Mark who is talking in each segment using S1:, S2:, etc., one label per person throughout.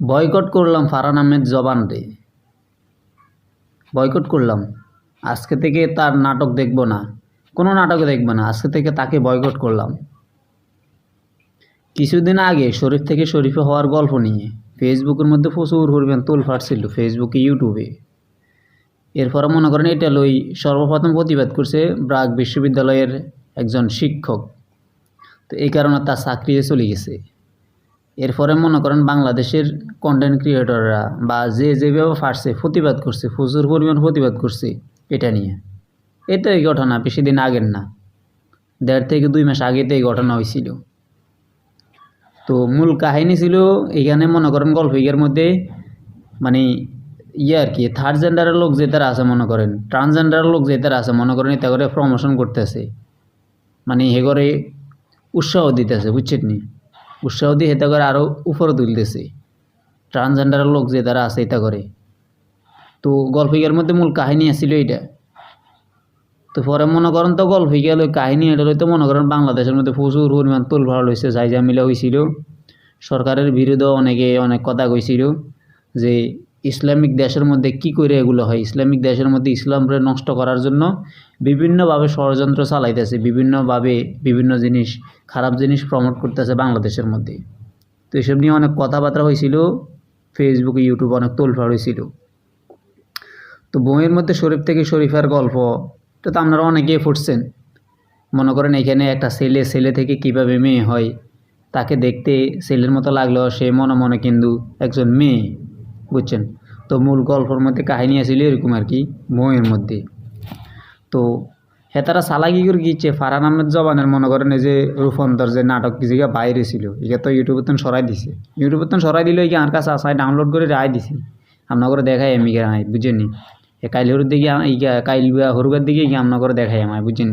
S1: Boycott করলাম ফারহান আহমেদ জবান রে, বয়কট করলাম। আজকে থেকে তার নাটক দেখব না, কোনো নাটকও দেখব না, আজকে থেকে তাকে বয়কট করলাম। কিছুদিন আগে শরীফ থেকে শরীফে হওয়ার গল্প নিয়ে ফেসবুকের মধ্যে প্রচুর পরিমাণ তোলফাড় ছিল, ফেসবুকে ইউটিউবে। এরপরে মনে করেন এটা লই সর্বপ্রথম প্রতিবাদ করছে ব্রাক বিশ্ববিদ্যালয়ের একজন শিক্ষক। তো এই কারণে তার চাকরি চলে গেছে। এরপরে মনে করেন বাংলাদেশের কন্টেন্ট ক্রিয়েটররা বা যেভাবে পারছে প্রতিবাদ করছে, প্রচুর পরিমাণ প্রতিবাদ করছে এটা নিয়ে। এটা এই ঘটনা বেশি দিন আগের না, 1.5 থেকে 2 মাস আগে তো এই ঘটনা হয়েছিল। তো মূল কাহিনী ছিল এখানে মনে করেন গল্পের মধ্যে মানে আর কি থার্ড জেন্ডারের লোক যে তারা আছে, মনে করেন ট্রান্সজেন্ডারের লোক যে তারা আছে, মনে করেন এটা করে প্রমোশন করতেছে, মানে হে করে উৎসাহ দিতেছে, বুঝছেন নি? উৎসাহ দিয়ে এটা করে আরও উপরে তুলতেছে ট্রান্সজেন্ডারের লোক যে তারা আছে এটা করে। তো গল্পের মধ্যে মূল কাহিনী আসছিল এইটা। তো পরে মনে করেন তো গল্পের ওই কাহিনী এটা তো মনে করেন বাংলাদেশের মধ্যে প্রচুর পরিমাণ তোলফাড় হয়েছে, মিলা হয়েছিল। সরকারের বিরুদ্ধে অনেকে অনেক কথা কইছিল যে ইসলামিক দেশের মধ্যে কি করে এগুলো হয়, ইসলামিক দেশের মধ্যে ইসলামকে নষ্ট করার জন্য বিভিন্নভাবে ষড়যন্ত্র চালাইতেছে, বিভিন্নভাবে বিভিন্ন জিনিস খারাপ জিনিস প্রমোট করতেছে বাংলাদেশের মধ্যে। তো এসব নিয়ে অনেক কথাবার্তা হয়েছিল, ফেসবুকে ইউটিউবে অনেক তোলফাড় হয়েছিল। তো বইয়ের মধ্যে শরীফ থেকে শরীফের গল্প এটা তো আপনারা অনেকেই পড়ছেন। মনে করেন এখানে একটা ছেলে থেকে কিভাবে মেয়ে হয়, তাকে দেখতে ছেলের মতো লাগলেও সে মনে মনে কিন্তু একজন মেয়ে, বুঝছেন? তো মূল গল্পের মধ্যে কাহিনী আছিল এরকম আর কি বইয়ের মধ্যে। তো হেতারা চালাকি করে গিয়েছে ফারহান আহমেদ জবানের মনে করেন এই যে রূপান্তর যে নাটক জায়গা বাইরে ছিল, এটা তো ইউটিউবে তো সরাই দিছে। ইউটিউবে তো সরাই দিলে কি আমার কাছে আসায় ডাউনলোড করে রায় দিছি, আপনার করে দেখাই আমি নাই, বুঝছেন? কাইল হরুর দিকে কাইল হরুগার দিকে গিয়ে আপনার করে দেখাই আমায়, বুঝছেন?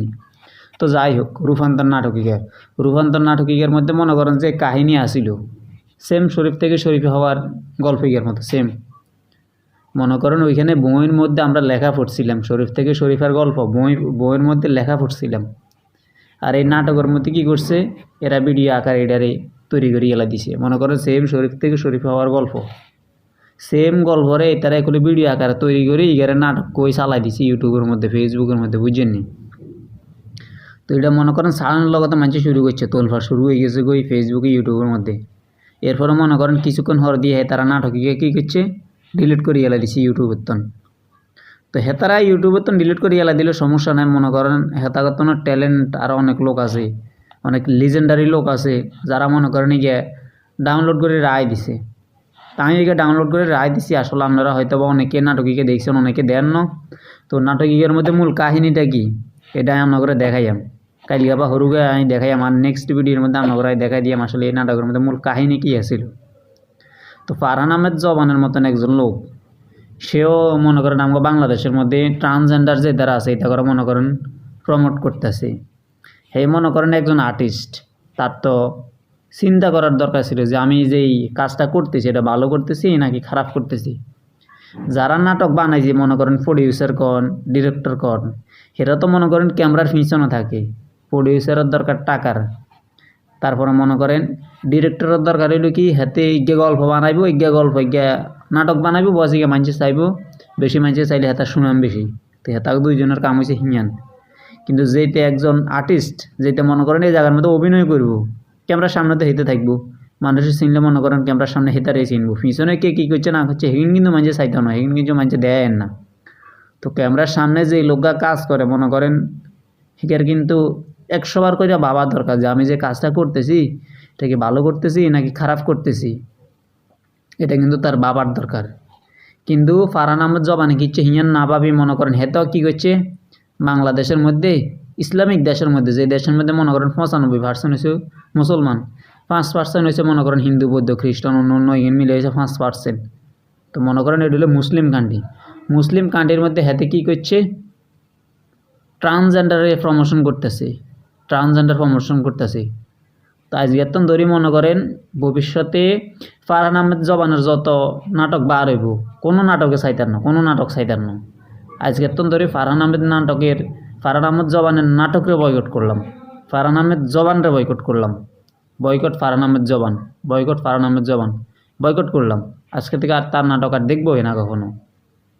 S1: তো যাই হোক, রূপান্তর নাটকিকের মধ্যে মনে করেন যে কাহিনী আসিল সেম শরীফ থেকে শরীফে হওয়ার গল্পের মতো সেম। মনে করেন ওইখানে বইয়ের মধ্যে আমরা লেখা পড়ছিলাম শরীফ থেকে শরীফের গল্প, বইয়ের মধ্যে লেখা পড়ছিলাম। আর এই নাটকের মধ্যে কী করছে, এরা ভিডিও আকার এটারে তৈরি করে এলা দিছে। মনে করেন সেম শরীফ থেকে শরীফে হওয়ার গল্প, সেম গল্পরে তারা এগুলো ভিডিও আকারে তৈরি করে ইগারে নাটক কই চালাই দিছে ইউটিউবের মধ্যে, ফেসবুকের মধ্যে, বুঝছেন নি? তো এটা মনে করেন সারানোর লগতে মানুষ শুরু করছে, তোলফাড় শুরু হয়ে গেছে ওই ফেসবুকে ইউটিউবের মধ্যে। এরপরে মনে করেন কিছুক্ষণ হর দিয়ে তারা নাটককে কী করছে, ডিলিট করে এলা দিছে ইউটিউবের তন। তো হেতারা ইউটিউবের তন ডিলিট করে এলা দিলে সমস্যা নাই, মনে করেন হেতাগত ট্যালেন্ট আরও অনেক লোক আছে, অনেক লিজেন্ডারি লোক আছে যারা মনে করেন গিয়ে ডাউনলোড করে রায় দিছে। তা আমি একে ডাউনলোড করে রায় দিছি। আসলে আপনারা হয়তো বা অনেকে নাটকীকে দেখছেন, অনেকে দেন না। তো নাটকীকের মধ্যে মূল কাহিনীটা কি এটাই আমরা করে দেখাইয়াম, কালিয়া বা হরুগে আমি দেখাই আমার নেক্সট ভিডিওর মধ্যে আমরা দেখাই দিয়াম আসলে এই নাটকের মধ্যে মূল কাহিনী কী আছিল। তো ফারহান আহমেদ জবানের মতন একজন লোক, সেও মনে করেন আমাকে বাংলাদেশের মধ্যে ট্রান্সজেন্ডার যে দ্বারা আছে এটা করে মনে করেন প্রমোট করতেছে। হে মনে করেন একজন আর্টিস্ট, তার তো চিন্তা করার দরকার ছিল যে আমি যেই কাজটা করতেছি এটা ভালো করতেছি নাকি খারাপ করতেছি। যারা নাটক বানাইছে মনে করেন প্রডিউসার কন, ডিরেক্টর কন, এরা তো মনে করেন ক্যামেরার পিছনে থাকে। প্রডিউসারের দরকার টাকার, তারপরে মনে করেন ডিরেক্টরের দরকার হইল কি হাতে ইজ্ঞা গল্প বানাইব, ইজ্ঞা গল্প ইজ্ঞা নাটক বানাইব, বস ইজ্ঞা মানুষে চাইব, বেশি মানুষে চাইলে হেতা শুনাম বেশি। তো হেতা দুইজনের কাম হয়েছে হিয়ান। কিন্তু যেতে একজন আর্টিস্ট যেতে মনে করেন এই জায়গার মধ্যে অভিনয় করব, ক্যামেরার সামনে তো হেঁটে থাকবো, মানুষের চিনলে মনে করেন ক্যামেরার সামনে হেতারে চিনবো, পিছনে কে কী করছে না করছে হেগিন কিন্তু মানুষে চাইতে না, হেগিন কিন্তু মানুষে দেয় না। তো ক্যামেরার সামনে যে লোকরা কাজ করে মনে করেন হিকার কিন্তু 100 বার করে ভাবা দরকার যে আমি যে কাজটা করতেছি এটা কি ভালো করতেছি নাকি খারাপ করতেছি, এটা কিন্তু তার ভাবার দরকার। কিন্তু ফারহান আহমেদ জবানে কিচ্ছে হিয়ান না ভাবি মনে করেন হেতাও কী করছে, বাংলাদেশের মধ্যে ইসলামিক দেশের মধ্যে যে দেশের মধ্যে মনে করেন 95% হয়েছে মুসলমান, 5% হয়েছে মনে করেন হিন্দু বৌদ্ধ খ্রিস্টান অন্য এখানে মিলে হয়েছে 5%। তো মনে করেন এটা হলো মুসলিম কান্ট্রি, মুসলিম কান্ট্রির মধ্যে হাতে কী করছে, ট্রান্সজেন্ডারে প্রমোশন করতেছে। তো আজকে তো ধরি মনে করেন ভবিষ্যতে ফারহান আহমেদ জবানের যত নাটক বার হইব কোনো নাটকে চাইতার না, কোনো নাটক চাইতার না। আজকে তো ধরি ফারহান আহমেদ জবানের নাটকরে বয়কট করলাম, ফারহান আহমেদ জবানরে বয়কট করলাম, বয়কট ফারহান আহমেদ জবান। বয়কট করলাম, আজকে থেকে আর তার নাটক আর দেখবোই না কখনো।